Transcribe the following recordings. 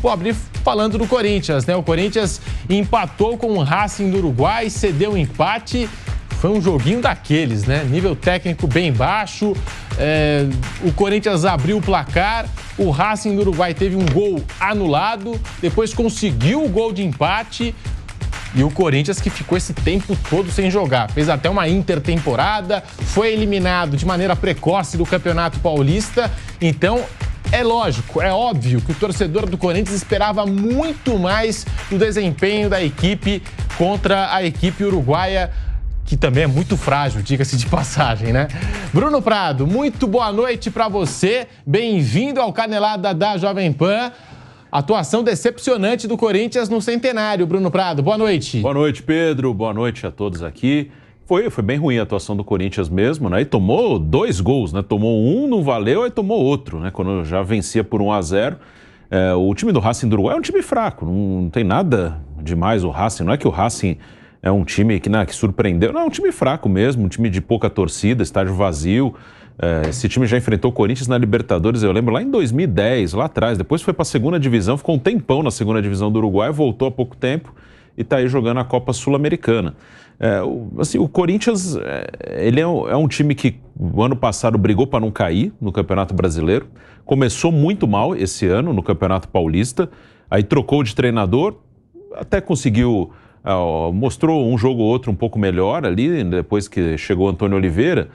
Vou abrir falando do Corinthians, né? O Corinthians empatou com o Racing do Uruguai, cedeu um empate. Foi um joguinho daqueles, né? Nível técnico bem baixo. O Corinthians abriu o placar. O Racing do Uruguai teve um gol anulado. Depois conseguiu o gol de empate. E o Corinthians que ficou esse tempo todo sem jogar. Fez até uma intertemporada. Foi eliminado de maneira precoce do Campeonato Paulista. Então, é lógico, é óbvio que o torcedor do Corinthians esperava muito mais do desempenho da equipe contra a equipe uruguaia, que também é muito frágil, diga-se de passagem, né? Bruno Prado, muito boa noite para você. Bem-vindo ao Canelada da Jovem Pan. Atuação decepcionante do Corinthians no Centenário, Bruno Prado. Boa noite. Boa noite, Pedro. Boa noite a todos aqui. Foi bem ruim a atuação do Corinthians mesmo, né? E tomou 2 gols, né? Tomou um, não valeu, aí tomou outro, né? Quando já vencia por 1-0. O time do Racing do Uruguai é um time fraco, não tem nada demais o Racing. Não é que o Racing é um time que surpreendeu. Não, é um time fraco mesmo, um time de pouca torcida, estádio vazio. Esse time já enfrentou o Corinthians na Libertadores, eu lembro, lá em 2010, lá atrás. Depois foi para a segunda divisão, ficou um tempão na segunda divisão do Uruguai, voltou há pouco tempo e está aí jogando a Copa Sul-Americana. O Corinthians ele é um time que o ano passado brigou para não cair no Campeonato Brasileiro. Começou muito mal esse ano no Campeonato Paulista, aí trocou de treinador, até conseguiu... mostrou um jogo ou outro um pouco melhor ali, depois que chegou o Antônio Oliveira,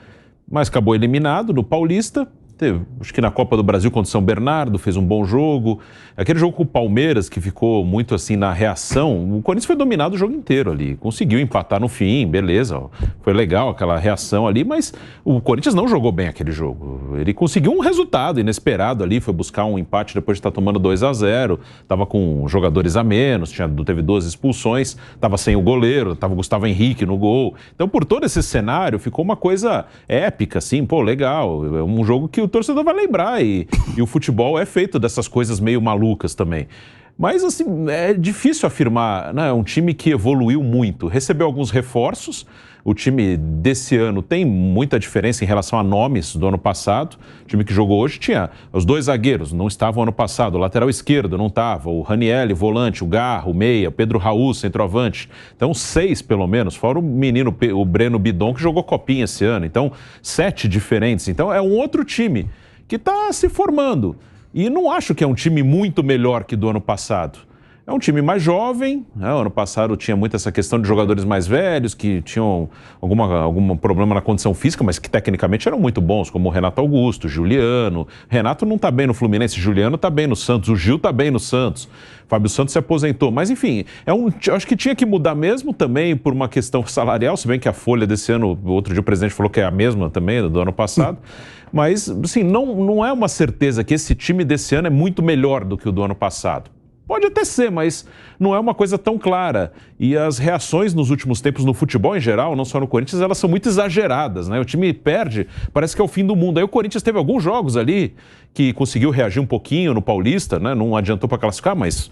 mas acabou eliminado no Paulista. Acho que na Copa do Brasil contra o São Bernardo, fez um bom jogo. Aquele jogo com o Palmeiras, que ficou muito assim na reação, o Corinthians foi dominado o jogo inteiro ali. Conseguiu empatar no fim, beleza, foi legal aquela reação ali, mas o Corinthians não jogou bem aquele jogo. Ele conseguiu um resultado inesperado ali, foi buscar um empate depois de estar tomando 2-0, estava com jogadores a menos, teve 2 expulsões, estava sem o goleiro, estava o Gustavo Henrique no gol. Então, por todo esse cenário, ficou uma coisa épica, assim, legal. É um jogo que o torcedor vai lembrar e o futebol é feito dessas coisas meio malucas também. Mas, assim, é difícil afirmar, né? É um time que evoluiu muito, recebeu alguns reforços. O time desse ano tem muita diferença em relação a nomes do ano passado. O time que jogou hoje tinha os 2 zagueiros, não estavam ano passado. O lateral esquerdo não estava. O Ranieri, volante, o Garro, meia, o Pedro Raul, centroavante. Então, 6 pelo menos, fora o menino, o Breno Bidon, que jogou copinha esse ano. Então, 7 diferentes. Então, é um outro time que está se formando. E não acho que é um time muito melhor que do ano passado. É um time mais jovem, né? O ano passado tinha muito essa questão de jogadores mais velhos, que tinham algum problema na condição física, mas que tecnicamente eram muito bons, como o Renato Augusto, Juliano. Renato não está bem no Fluminense, Juliano está bem no Santos, o Gil está bem no Santos. Fábio Santos se aposentou, mas enfim, acho que tinha que mudar mesmo também por uma questão salarial, se bem que a folha desse ano, outro dia o presidente falou que é a mesma também do ano passado. Mas, assim, não é uma certeza que esse time desse ano é muito melhor do que o do ano passado. Pode até ser, mas não é uma coisa tão clara. E as reações nos últimos tempos no futebol em geral, não só no Corinthians, elas são muito exageradas, né? O time perde, parece que é o fim do mundo. Aí o Corinthians teve alguns jogos ali que conseguiu reagir um pouquinho no Paulista, né? Não adiantou para classificar, mas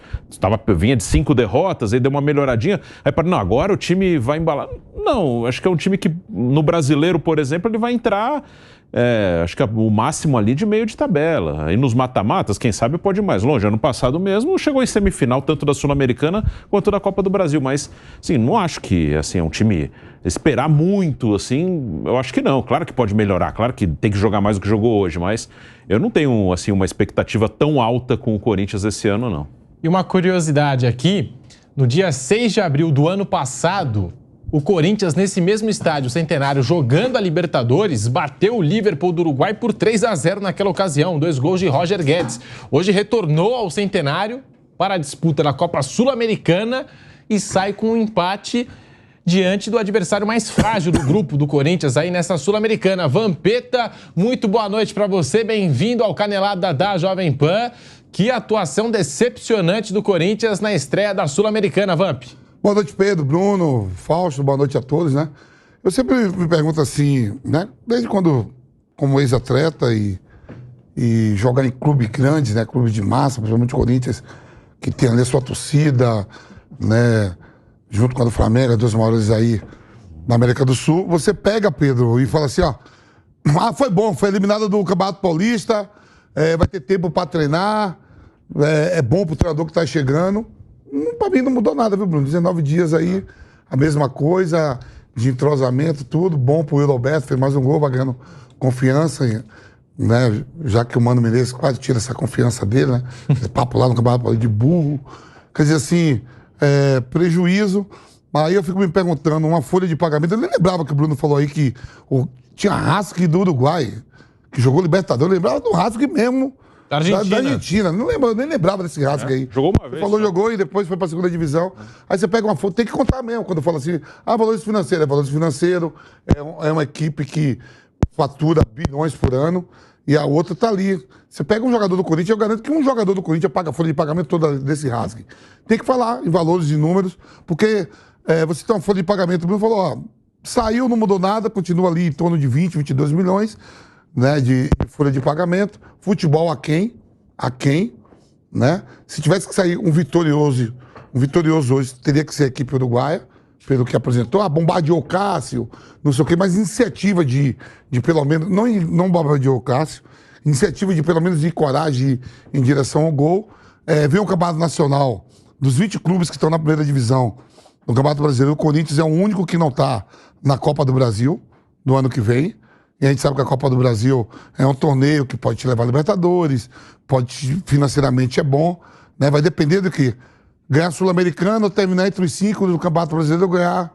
vinha de 5 derrotas, aí deu uma melhoradinha. Aí não, agora o time vai embalar. Não, acho que é um time que no Brasileiro, por exemplo, ele vai entrar... acho que o máximo ali de meio de tabela. Aí nos mata-matas, quem sabe pode ir mais longe. Ano passado mesmo chegou em semifinal tanto da Sul-Americana quanto da Copa do Brasil. Mas, assim, não acho que assim, é um time esperar muito, assim, eu acho que não. Claro que pode melhorar, claro que tem que jogar mais do que jogou hoje, mas eu não tenho, assim, uma expectativa tão alta com o Corinthians esse ano, não. E uma curiosidade aqui, no dia 6 de abril do ano passado, o Corinthians, nesse mesmo estádio Centenário, jogando a Libertadores, bateu o Liverpool do Uruguai por 3-0 naquela ocasião, 2 gols de Roger Guedes. Hoje retornou ao Centenário para a disputa da Copa Sul-Americana e sai com um empate diante do adversário mais frágil do grupo do Corinthians aí nessa Sul-Americana. Vampeta, muito boa noite para você, bem-vindo ao Canelada da Jovem Pan. Que atuação decepcionante do Corinthians na estreia da Sul-Americana, Vamp. Boa noite, Pedro, Bruno, Fausto, boa noite a todos, né? Eu sempre me pergunto assim, né? Desde quando, como ex-atleta e jogar em clube grande, né? Clube de massa, principalmente o Corinthians, que tem ali a sua torcida, né? Junto com a do Flamengo, as 2 maiores aí na América do Sul. Você pega, Pedro, e fala assim, ó, foi bom, foi eliminado do Campeonato Paulista, vai ter tempo para treinar, É bom pro treinador que tá chegando. Pra mim não mudou nada, viu, Bruno? 19 dias aí, a mesma coisa, de entrosamento, tudo. Bom pro Will Alberto, fez mais um gol, vai ganhando confiança, né? Já que o Mano Menezes quase tira essa confiança dele, né? Esse papo lá no campeonato de burro. Quer dizer assim, prejuízo. Aí eu fico me perguntando, uma folha de pagamento. Eu nem lembrava que o Bruno falou aí que tinha Rasque do Uruguai, que jogou Libertadores. Eu lembrava do Rasque mesmo. Da Argentina. Não lembro, eu nem lembrava desse Rasque aí. Jogou uma vez. Falou, jogou e depois foi pra segunda divisão. Aí você pega uma folha, tem que contar mesmo. Quando fala assim, valores financeiros. Valores financeiros, é uma equipe que fatura bilhões por ano. E a outra tá ali. Você pega um jogador do Corinthians, eu garanto que um jogador do Corinthians paga a folha de pagamento toda desse Rasque. Tem que falar em valores e números, porque você tem uma folha de pagamento. O Bruno falou, saiu, não mudou nada, continua ali em torno de 20, 22 milhões, né, de folha de pagamento. Futebol aquém, né? Se tivesse que sair um vitorioso hoje, teria que ser a equipe uruguaia, pelo que apresentou. Bombardeou o Cássio, não sei o quê, mas iniciativa de pelo menos, não bombardeou o Cássio, iniciativa de pelo menos de coragem em direção ao gol. Vem o Campeonato Nacional, dos 20 clubes que estão na primeira divisão, no Campeonato Brasileiro, o Corinthians é o único que não está na Copa do Brasil, do ano que vem. E a gente sabe que a Copa do Brasil é um torneio que pode te levar a Libertadores, financeiramente é bom, né? Vai depender do que ganhar Sul-Americana ou terminar entre os 5 do Campeonato Brasileiro ou ganhar,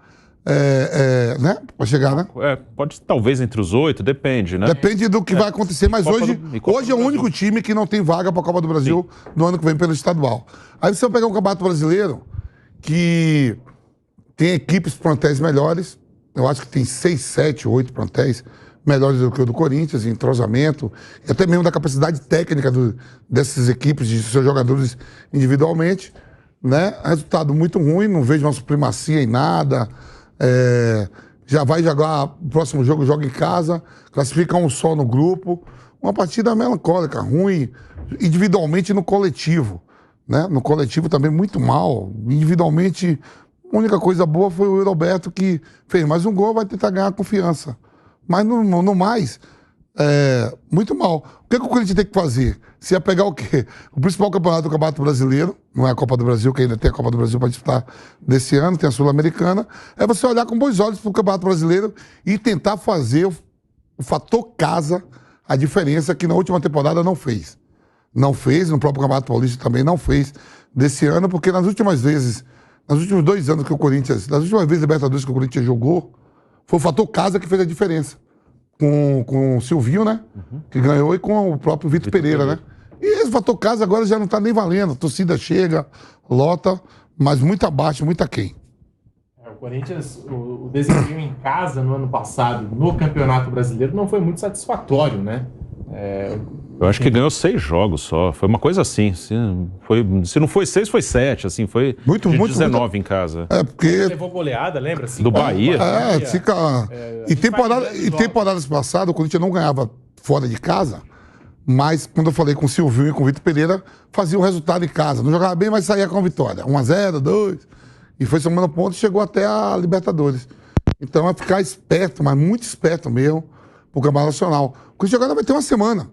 né? Pra chegar, né? Pode talvez entre os 8, depende, né? Depende do que vai acontecer, mas hoje é o único time que não tem vaga pra Copa do Brasil no ano que vem pelo estadual. Aí você vai pegar um Campeonato Brasileiro que tem equipes plantéis melhores, eu acho que tem 6, 7, 8 plantéis melhores do que o do Corinthians, em entrosamento, e até mesmo da capacidade técnica dessas equipes, de seus jogadores individualmente, né? Resultado muito ruim, não vejo uma supremacia em nada, já vai jogar o próximo jogo, joga em casa, classifica um só no grupo, uma partida melancólica, ruim, individualmente e no coletivo, né? No coletivo também muito mal, individualmente a única coisa boa foi o Roberto, que fez mais um gol, vai tentar ganhar confiança. Mas no mais, muito mal. O que o Corinthians tem que fazer? Se ia pegar o quê? O principal campeonato do Campeonato Brasileiro, não é a Copa do Brasil, que ainda tem a Copa do Brasil para disputar desse ano, tem a Sul-Americana, é você olhar com bons olhos para o Campeonato Brasileiro e tentar fazer o fator casa, a diferença que na última temporada não fez. Não fez, no próprio Campeonato Paulista também não fez desse ano, porque nas últimas vezes, nos últimos 2 anos que o Corinthians, nas últimas vezes Libertadores que o Corinthians jogou, foi o fator casa que fez a diferença. Com o Silvinho, né? Que ganhou, e com o próprio Vitor Pereira, né? E esse fator casa agora já não tá nem valendo. A torcida chega, lota, mas muito abaixo, muito aquém. O Corinthians, o desempenho em casa no ano passado, no Campeonato Brasileiro, não foi muito satisfatório, né? Eu acho que ganhou 6 jogos só. Foi uma coisa assim. Se não foi 6, foi 7. Assim, foi muito, 19 em casa. Porque levou goleada, lembra? Do Bahia. E temporadas passadas, o Corinthians não ganhava fora de casa, mas quando eu falei com o Silvinho e com o Vitor Pereira, fazia o resultado em casa. Não jogava bem, mas saía com a vitória. 1-0, 2. E foi somando pontos e chegou até a Libertadores. Então é ficar esperto, mas muito esperto mesmo, pro Campeonato Nacional. O Corinthians agora vai ter uma semana.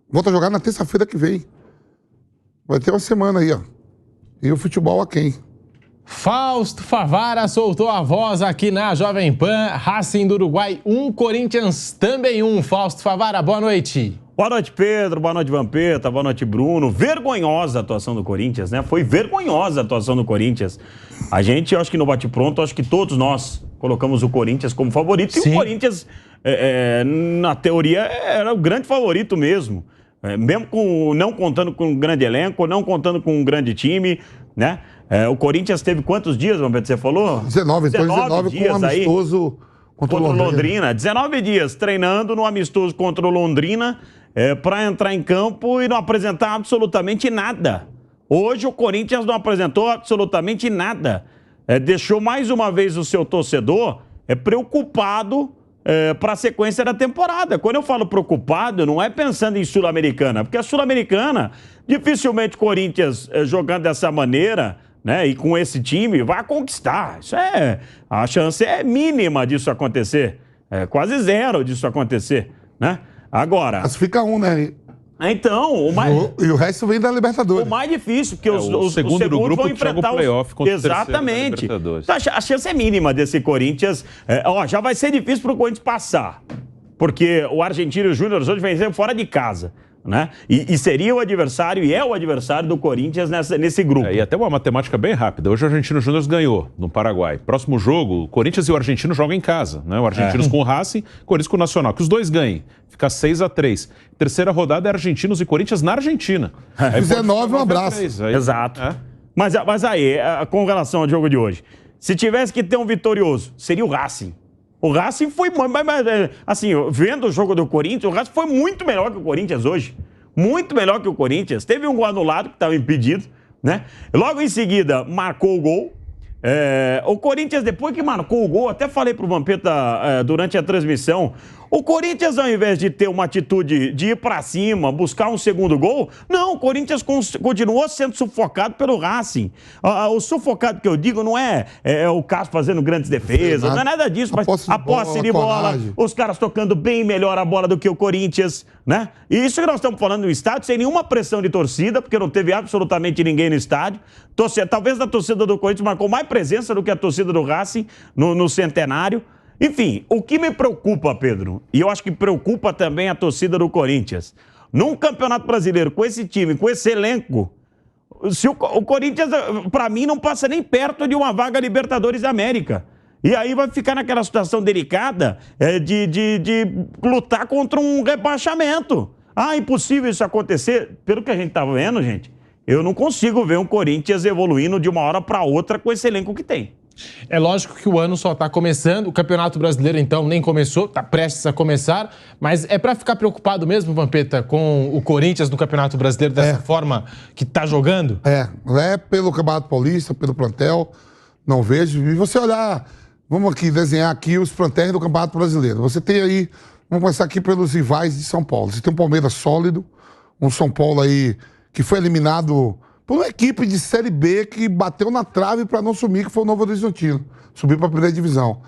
Volta a jogar na terça-feira que vem. Vai ter uma semana aí, ó. E o futebol aquém. Fausto Favara soltou a voz aqui na Jovem Pan. Racing do Uruguai 1, Corinthians também 1. Fausto Favara, boa noite. Boa noite, Pedro. Boa noite, Vampeta. Boa noite, Bruno. Vergonhosa a atuação do Corinthians, né? Foi vergonhosa a atuação do Corinthians. A gente, eu acho que no bate-pronto, acho que todos nós colocamos o Corinthians como favorito. Sim. E o Corinthians, na teoria, era o grande favorito mesmo. Mesmo não contando com um grande elenco, não contando com um grande time, né? O Corinthians teve quantos dias, Vampeta, você falou? 19 dias com um amistoso contra o Londrina. 19 dias treinando no amistoso contra o Londrina, para entrar em campo e não apresentar absolutamente nada. Hoje o Corinthians não apresentou absolutamente nada. Deixou mais uma vez o seu torcedor preocupado para a sequência da temporada. Quando eu falo preocupado, não é pensando em Sul-Americana, porque a Sul-Americana, dificilmente o Corinthians jogando dessa maneira, né, e com esse time, vai conquistar. A chance é mínima disso acontecer. Quase zero disso acontecer, né? Agora... Classifica um, né? Então, E o resto vem da Libertadores. o mais difícil, porque os segundo do segundos grupo vão que joga enfrentar o playoff contra o terceiro da Exatamente. Libertadores. Então, a chance é mínima desse Corinthians. Já vai ser difícil para o Corinthians passar. Porque o Argentino Júnior hoje venceu fora de casa. Né? E seria o adversário, e é o adversário do Corinthians nesse grupo. E até uma matemática bem rápida. Hoje o Argentino Júnior ganhou no Paraguai. Próximo jogo, o Corinthians e o Argentino jogam em casa. Né? O Argentinos com o Racing, o Corinthians com o Nacional. Que os dois ganhem. Fica 6-3. Terceira rodada é Argentinos e Corinthians na Argentina. Aí 19, um abraço. Exato. Mas aí, com relação ao jogo de hoje, se tivesse que ter um vitorioso, seria o Racing. O Racing foi, assim, vendo o jogo do Corinthians, o Racing foi muito melhor que o Corinthians hoje. Muito melhor que o Corinthians. Teve um gol anulado que estava impedido, né? Logo em seguida, marcou o gol. O Corinthians, depois que marcou o gol, até falei pro Vampeta durante a transmissão, o Corinthians, ao invés de ter uma atitude de ir pra cima, buscar um segundo gol, não, o Corinthians continuou sendo sufocado pelo Racing. O sufocado que eu digo não é o Cássio fazendo grandes defesas, não é nada disso, mas a posse de bola, os caras tocando bem melhor a bola do que o Corinthians, né? E isso que nós estamos falando no estádio, sem nenhuma pressão de torcida, porque não teve absolutamente ninguém no estádio. Talvez a torcida do Corinthians marcou mais presença do que a torcida do Racing no Centenário. Enfim, o que me preocupa, Pedro, e eu acho que preocupa também a torcida do Corinthians, num Campeonato Brasileiro com esse time, com esse elenco, se o Corinthians, para mim, não passa nem perto de uma vaga Libertadores da América. E aí vai ficar naquela situação delicada de lutar contra um rebaixamento. Impossível isso acontecer. Pelo que a gente tá vendo, gente, eu não consigo ver um Corinthians evoluindo de uma hora para outra com esse elenco que tem. É lógico que o ano só está começando, o Campeonato Brasileiro, então, nem começou, está prestes a começar, mas é para ficar preocupado mesmo, Vampeta, com o Corinthians no Campeonato Brasileiro dessa forma que está jogando? Pelo Campeonato Paulista, pelo plantel, não vejo. E você olhar, vamos aqui desenhar aqui os plantéis do Campeonato Brasileiro. Você tem aí, vamos começar aqui pelos rivais de São Paulo. Você tem um Palmeiras sólido, um São Paulo aí que foi eliminado por uma equipe de Série B que bateu na trave para não sumir, que foi o Novo Horizontino. Subiu para a primeira divisão.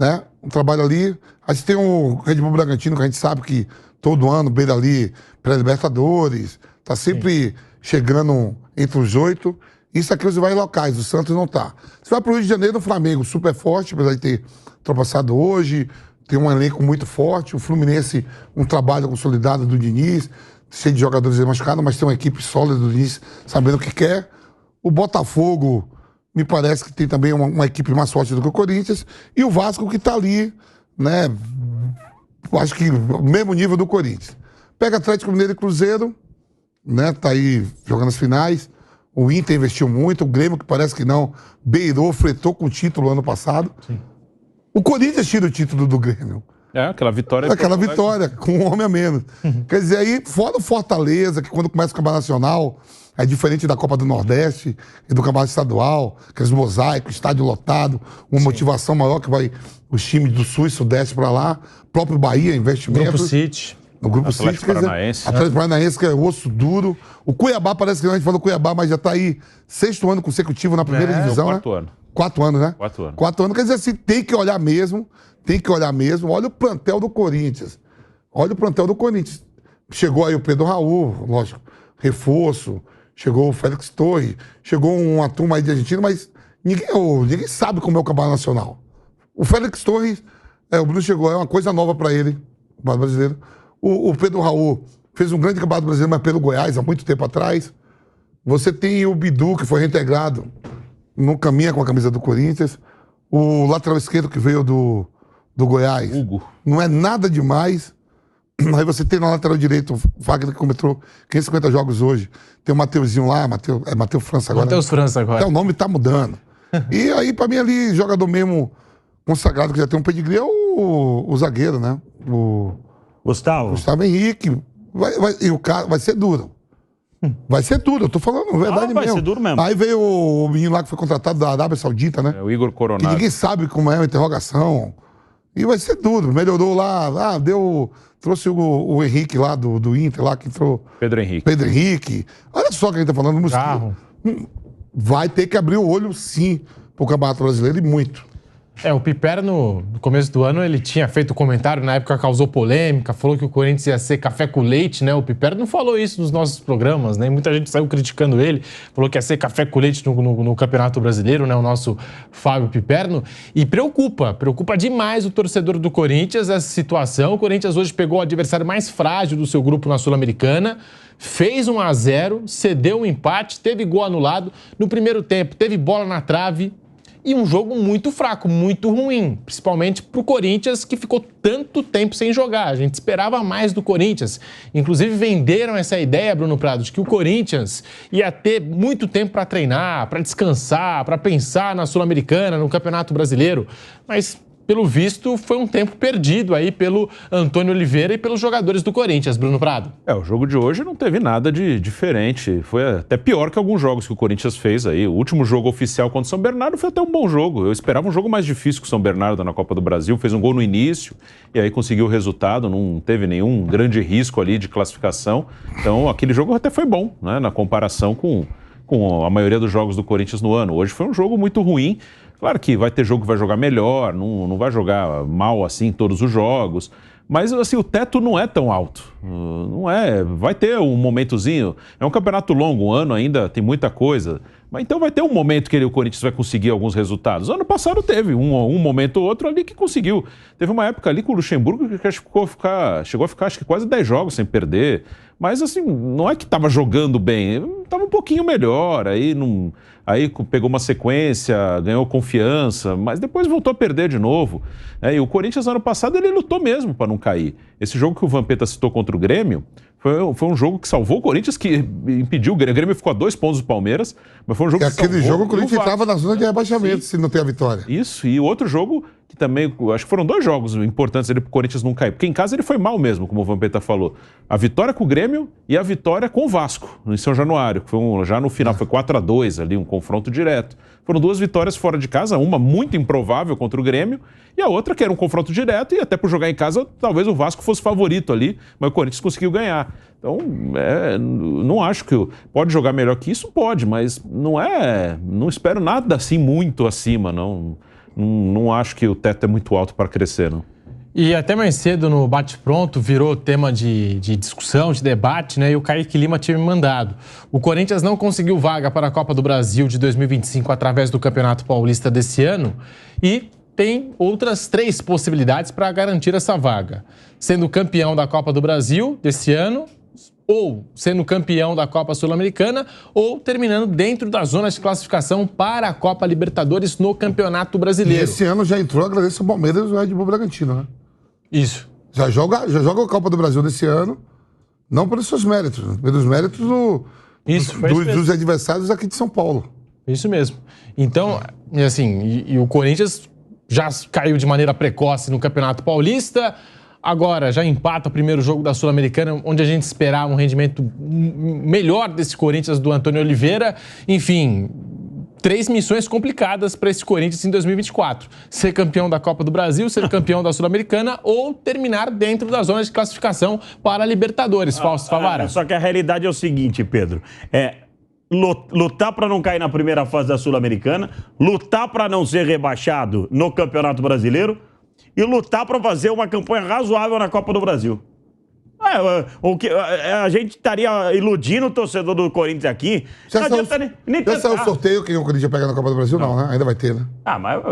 Né? Um trabalho ali. Aí você tem o Red Bull Bragantino, que a gente sabe que todo ano beira ali pré-Libertadores, tá sempre chegando entre os 8. Isso aqui os rivais locais, o Santos não tá. Você vai para o Rio de Janeiro, o Flamengo super forte, apesar de ter ultrapassado hoje, tem um elenco muito forte. O Fluminense, um trabalho consolidado do Diniz, cheio de jogadores machucados, mas tem uma equipe sólida do Diniz, sabendo o que quer. O Botafogo, me parece que tem também uma equipe mais forte do que o Corinthians. E o Vasco, que tá ali, né? Acho que o mesmo nível do Corinthians. Pega Atlético Mineiro e Cruzeiro, né? Tá aí jogando as finais. O Inter investiu muito, o Grêmio, que parece que não, beirou, fretou com o título ano passado. Sim. O Corinthians tira o título do Grêmio. Aquela vitória. Aquela vitória, com um homem a menos. Quer dizer, aí, fora o Fortaleza, que quando começa o Campeonato Nacional, é diferente da Copa do Nordeste e do Campeonato Estadual, aqueles mosaicos, estádio lotado, uma motivação maior que vai os times do Sul e Sudeste para lá, próprio Bahia, investimento. Grupo City. No Grupo City, Paranaense. Atlético Paranaense, que é osso duro. O Cuiabá, parece que a gente falou Cuiabá, mas já está aí 6º ano consecutivo na primeira divisão, é o 4º né? ano. 4 anos, né? 4 anos. 4 anos, quer dizer assim, tem que olhar mesmo. Olha o plantel do Corinthians. Olha o plantel do Corinthians. Chegou aí o Pedro Raul, lógico, reforço. Chegou o Félix Torres. Chegou uma turma aí de Argentina, mas ninguém sabe como é o Campeonato Nacional. O Félix Torres, o Bruno chegou, é uma coisa nova para ele, o Campeonato Brasileiro. O Pedro Raul fez um grande Campeonato Brasileiro, mas pelo Goiás, há muito tempo atrás. Você tem o Bidu, que foi reintegrado, não caminha com a camisa do Corinthians. O lateral esquerdo que veio do Goiás. Hugo. Não é nada demais. Aí você tem na lateral direito o Wagner, que cometeu 550 jogos hoje. Tem o Mateuzinho lá, Matheus França agora. Matheus França agora. Até o nome tá mudando. E aí, pra mim, ali, jogador mesmo consagrado, que já tem um pedigree, é o zagueiro, né? O Gustavo Henrique. E o cara vai ser duro. Vai ser duro, eu tô falando verdade mesmo. Vai ser duro mesmo. Aí veio o menino lá que foi contratado da Arábia Saudita, né? O Igor Coronado. Que ninguém sabe como é a interrogação. E vai ser duro. Melhorou lá, trouxe o Henrique lá do Inter, lá que entrou. Pedro Henrique. Pedro Henrique. Olha só que a gente tá falando. Carro. Vai ter que abrir o olho, sim, pro Campeonato Brasileiro e muito. O Piperno, no começo do ano, ele tinha feito comentário, na época causou polêmica, falou que o Corinthians ia ser café com leite, né? O Piperno não falou isso nos nossos programas, né? Muita gente saiu criticando ele, falou que ia ser café com leite no Campeonato Brasileiro, né? O nosso Fábio Piperno. E preocupa demais o torcedor do Corinthians essa situação. O Corinthians hoje pegou o adversário mais frágil do seu grupo na Sul-Americana, fez 1-0, cedeu um empate, teve gol anulado. No primeiro tempo, teve bola na trave. E um jogo muito fraco, muito ruim, principalmente para o Corinthians, que ficou tanto tempo sem jogar. A gente esperava mais do Corinthians. Inclusive, venderam essa ideia, Bruno Prado, de que o Corinthians ia ter muito tempo para treinar, para descansar, para pensar na Sul-Americana, no Campeonato Brasileiro. Mas, pelo visto, foi um tempo perdido aí pelo Antônio Oliveira e pelos jogadores do Corinthians, Bruno Prado. O jogo de hoje não teve nada de diferente. Foi até pior que alguns jogos que o Corinthians fez aí. O último jogo oficial contra o São Bernardo foi até um bom jogo. Eu esperava um jogo mais difícil que o São Bernardo na Copa do Brasil. Fez um gol no início e aí conseguiu o resultado. Não teve nenhum grande risco ali de classificação. Então, aquele jogo até foi bom, né, na comparação com a maioria dos jogos do Corinthians no ano. Hoje foi um jogo muito ruim. Claro que vai ter jogo que vai jogar melhor, não vai jogar mal assim todos os jogos, mas assim, o teto não é tão alto, não é, vai ter um momentozinho, é um campeonato longo, um ano ainda tem muita coisa, mas então vai ter um momento que o Corinthians vai conseguir alguns resultados. Ano passado teve um momento ou outro ali que conseguiu, teve uma época ali com o Luxemburgo que chegou a ficar acho que quase 10 jogos sem perder, mas assim, não é que estava jogando bem, estava um pouquinho melhor, aí pegou uma sequência, ganhou confiança, mas depois voltou a perder de novo. E o Corinthians, ano passado, ele lutou mesmo para não cair. Esse jogo que o Vampeta citou contra o Grêmio foi um jogo que salvou o Corinthians, que impediu o Grêmio. ficou a 2 pontos do Palmeiras, mas foi um jogo que aquele salvou jogo o Corinthians estava na zona de rebaixamento, se não tem a vitória. Isso, e outro jogo que também, acho que foram 2 jogos importantes ali para o Corinthians não cair, porque em casa ele foi mal mesmo, como o Vampeta falou. A vitória com o Grêmio e a vitória com o Vasco, em São Januário, que foi já no final, foi 4-2 ali, um confronto direto. Foram 2 vitórias fora de casa, uma muito improvável contra o Grêmio, e a outra que era um confronto direto, e até por jogar em casa, talvez o Vasco fosse favorito ali, mas o Corinthians conseguiu ganhar. Então, não acho que pode jogar melhor que isso, pode, mas não espero nada assim muito acima, não acho que o teto é muito alto para crescer, não. E até mais cedo no Bate-Pronto virou tema de discussão, de debate, né? E o Kaique Lima tinha me mandado. O Corinthians não conseguiu vaga para a Copa do Brasil de 2025 através do Campeonato Paulista desse ano e tem outras 3 possibilidades para garantir essa vaga. Sendo campeão da Copa do Brasil desse ano, ou sendo campeão da Copa Sul-Americana, ou terminando dentro da zona de classificação para a Copa Libertadores no Campeonato Brasileiro. E esse ano já entrou, agradeço o Palmeiras e o Red Bull Bragantino, né? Isso. Já joga a Copa do Brasil desse ano, não pelos seus méritos, pelos méritos dos adversários aqui de São Paulo. Isso mesmo. Então, assim, e o Corinthians já caiu de maneira precoce no Campeonato Paulista, agora já empata o primeiro jogo da Sul-Americana, onde a gente esperava um rendimento melhor desse Corinthians do Antônio Oliveira. Enfim, 3 missões complicadas para esse Corinthians em 2024. Ser campeão da Copa do Brasil, ser campeão da Sul-Americana ou terminar dentro da zona de classificação para a Libertadores. Fausto Favara. Só que a realidade é o seguinte, Pedro. Lutar para não cair na primeira fase da Sul-Americana, lutar para não ser rebaixado no Campeonato Brasileiro e lutar para fazer uma campanha razoável na Copa do Brasil. A gente estaria iludindo o torcedor do Corinthians aqui. Já saiu o sorteio que o Corinthians pega na Copa do Brasil? Não, né? Ainda vai ter, né? Mas...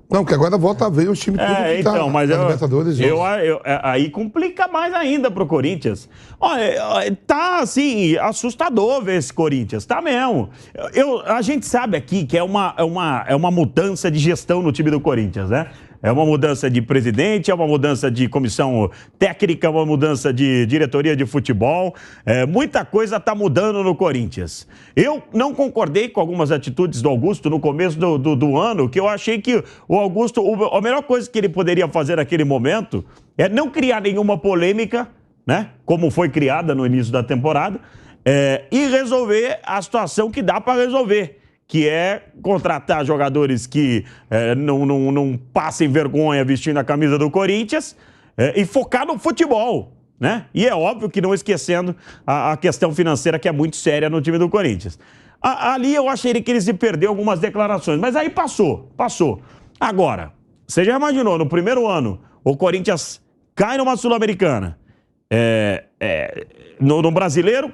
Não, porque agora volta a ver os times tudo que então, mas Libertadores. Aí complica mais ainda pro Corinthians. Olha, tá assim, assustador ver esse Corinthians, tá mesmo. A gente sabe aqui que é uma mudança de gestão no time do Corinthians, né? É uma mudança de presidente, é uma mudança de comissão técnica, é uma mudança de diretoria de futebol. Muita coisa está mudando no Corinthians. Eu não concordei com algumas atitudes do Augusto no começo do ano, que eu achei que o Augusto, a melhor coisa que ele poderia fazer naquele momento é não criar nenhuma polêmica, né? Como foi criada no início da temporada, e resolver a situação que dá para resolver, que é contratar jogadores que não passem vergonha vestindo a camisa do Corinthians e focar no futebol, né? E é óbvio que não esquecendo a questão financeira, que é muito séria no time do Corinthians. Ali eu achei que ele se perdeu algumas declarações, mas aí passou. Agora, você já imaginou, no primeiro ano, o Corinthians cai numa Sul-Americana, no Brasileiro,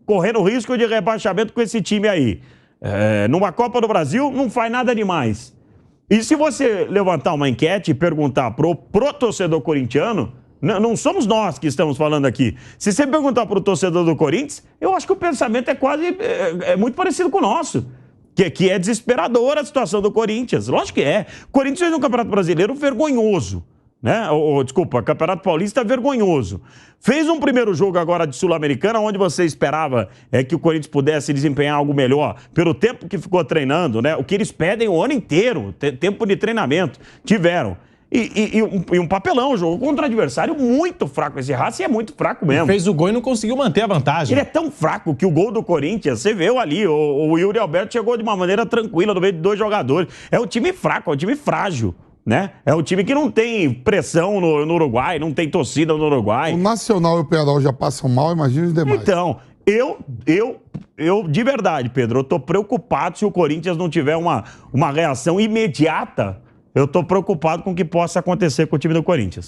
correndo risco de rebaixamento com esse time aí. Numa Copa do Brasil, não faz nada demais. E se você levantar uma enquete e perguntar pro torcedor corintiano, não somos nós que estamos falando aqui. Se você perguntar pro torcedor do Corinthians, eu acho que o pensamento é muito parecido com o nosso. Que é desesperadora a situação do Corinthians. Lógico que é. O Corinthians fez um Campeonato Brasileiro vergonhoso, né? Desculpa, Campeonato Paulista vergonhoso. Fez um primeiro jogo agora de Sul-Americana, onde você esperava que o Corinthians pudesse desempenhar algo melhor, pelo tempo que ficou treinando, né? O que eles pedem o ano inteiro, tempo de treinamento. Tiveram. E um papelão, jogou contra um adversário muito fraco. Esse Racing é muito fraco mesmo. Fez o gol e não conseguiu manter a vantagem. Ele é tão fraco que o gol do Corinthians, você viu ali, o Yuri Alberto chegou de uma maneira tranquila no meio de 2 jogadores. É um time fraco, é um time frágil, né? É um time que não tem pressão no Uruguai, não tem torcida no Uruguai. O Nacional e o Penharol já passam mal, imagina os demais. Então, eu de verdade, Pedro, eu tô preocupado se o Corinthians não tiver uma reação imediata. Eu tô preocupado com o que possa acontecer com o time do Corinthians.